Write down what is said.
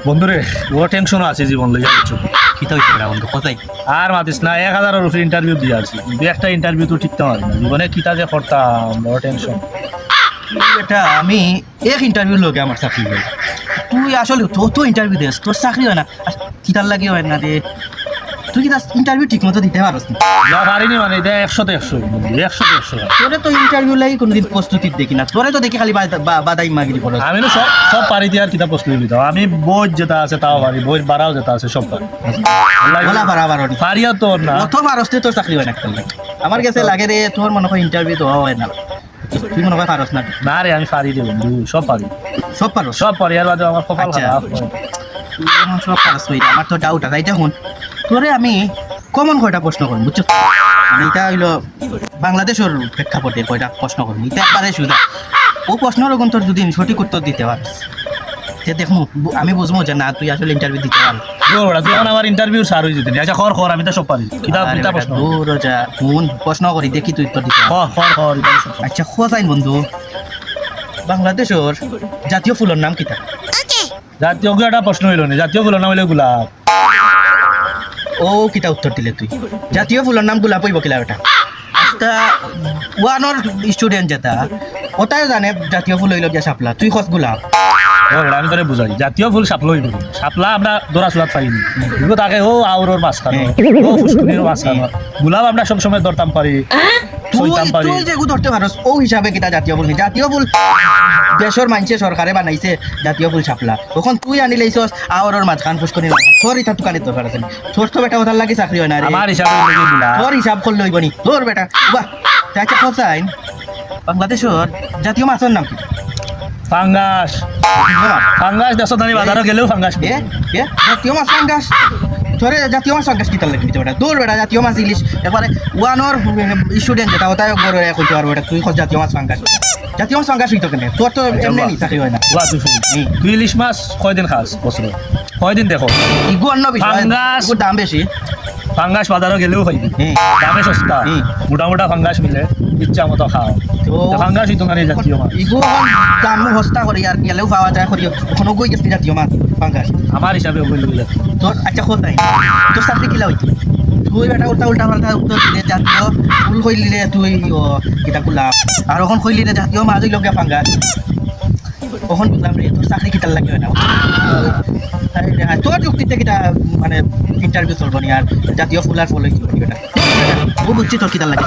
বন্ধুরে ও টেনশনও আছে জীবন লইয়া কিছু কি তো হইছে বন্ধু কোথায় আর মাতিস না 1000-এর উপরে ইন্টারভিউ দিয়ে আছি কিন্তু একটা ইন্টারভিউ তো ঠিকতে পারি না জীবনে কিতা যে করতাম বড় টেনশন। এটা আমি এক ইন্টারভিউ লগে আমার চাকরি হয় তুই আসলে তো ইন্টারভিউ দিস তোর চাকরি হয় না কিতার লাগে হয় না রে তুই কি ইন্টারভিউ ঠিক মতো দিতে পারস না না পারিনি মানে এটা 100-100 100-100 তোরে তো ইন্টারভিউ লাগি কোনোদিন প্রস্তুতি দেখি না তোরে তো দেখি খালি বাদাই মাগিরি করো আমি তো সব সব পারি দিয়ে আর কিতা প্রস্তুতি দিতাম আমি বই যেটা আছে তাও পারি বইয়ের বাড়াও যেটা আছে সব পারি বলা বাড়াবার পারিয়া তোর না অত পারস তুই তোর চাকরি হয় না আমার কাছে লাগে রে তোর মনে হয় ইন্টারভিউ তো হয় না তুই মনে হয় পারস না না রে আমি পারি রে বন্ধু সব পারি সব পারো সব পারি আর বাদে আমার কপাল আচ্ছা। খারাপ তুই যেমন সব পারস হইলে আমার তো ডাউট আছে এটা শুন তোরে আমি কমন কয়টা প্রশ্ন করবো বুঝছো এটা হইলো বাংলাদেশের প্রেক্ষাপটে কয়টা প্রশ্ন করবো এটা একবারে সুবিধা ও প্রশ্নের ওগুন তোর যদি সঠিক উত্তর দিতে পারিস সে দেখবো আমি বুঝবো যে না তুই আসলে ইন্টারভিউ দিতে পারবি যখন আমার ইন্টারভিউ সার হয়ে যেতে আচ্ছা খর আমি তো সব পারি কিতা কিতা প্রশ্ন দূর যা কোন প্রশ্ন করি দেখি তুই উত্তর দিতে খর আচ্ছা খোঁজাইন বন্ধু বাংলাদেশের জাতীয় ফুলের নাম কিতা জাতীয় একটা প্রশ্ন হইল না জাতীয় ফুলের নাম হইলে গোলাপ ও কিতা উত্তর দিলে তুই জাতীয় ফুলের নাম গোলাপ হইব কিলা ওটা একটা ওয়ানোর স্টুডেন্ট যেটা ওটাই জানে জাতীয় ফুল হইল গিয়া শাপলা তুই খস গোলাপ আমি তোরে বুঝাই জাতীয় ফুল সাপলা হইব সাপলা আমরা দৌড়া চলাত পারিনি কিন্তু তাকে ও আউরোর মাছ খানো ও ফুসকুনির মাছ খানো গোলাপ আমরা সবসময় ধরতাম পারি সইতাম পারি তুই যেগু ধরতে পারস ও হিসাবে কিতা জাতীয় ফুল জাতীয় ফুল দেশের মানুষে সরকারে বানাইছে জাতীয় ফুল শাপলা তখন তুই আনি লাইছস আওয়ার মাঝখান ফুসকুনি তোর ইচ্ছা তুকানি দরকার আছে তোর তো বেটা ওটার লাগি চাকরি হয় না রে আমার হিসাবে হইলো গোলাপ তোর হিসাব করলে হইব নি তোর বেটা বাহ তাকে খোঁজাইন বাংলাদেশের জাতীয় মাছের নাম কি ফাঙ্গাস ফাঙ্গাস দেশত আমি বাজারও গেলেও ফাঙ্গাস এ এ জাতীয় মাছ ফাঙ্গাস তোরে জাতীয় মাছ ফাঙ্গাস কিতার লাগি বেটা দূর বেটা জাতীয় মাছ ইলিশ এবারে ওয়ানোর স্টুডেন্ট যেটা ওটাই বড় কইতে পারবো এটা তুই খোঁজ জাতীয় মাছ ফাঙ্গাস জাতীয় মাছ ফাঙ্গাস হইতো কেন তোর তো এমনি নি চাকরি হয় না ওয়া তুই শুন তুই ইলিশ মাছ কয়দিন খাস বছরে কয়দিন দেখো ইগু অন্য বিষয় ফাঙ্গাস। ইগুর দাম বেশি ফাঙ্গাস বাজারও গেলেও পাইবি হুম। দামে সস্তা মোটা মোটা ফাঙ্গাস মিলে ইচ্ছা মতো খাও তো ফাঙ্গাস হইতো মানে জাতীয় মাছ ইগু দাম হস্তা করি আর গেলেও পাওয়া যায় করি ওখানে গই গেছি জাতীয় মাছ ফাঙ্গাস আমার হিসাবে বলতে গেলে তোর আচ্ছা খোঁজাই তোর চাকরি কিলা হইতো তুই বেটা উল্টা উল্টা পাল্টা উত্তর দিলে জাতীয় ফুল কইলিলে তুই কিতা গোলাপ আর ওখান কইলিলে জাতীয় মাছ হইল গিয়া ফাঙ্গাস ওখান বুঝলাম রে তোর চাকরি কিতার লাগে না তোর যুক্তিতে কিটা মানে ইন্টারভিউ চলবো নি আর জাতীয় ফুল আর ফল হইতো বেটা ও বুঝছি তোর কিতার লাগে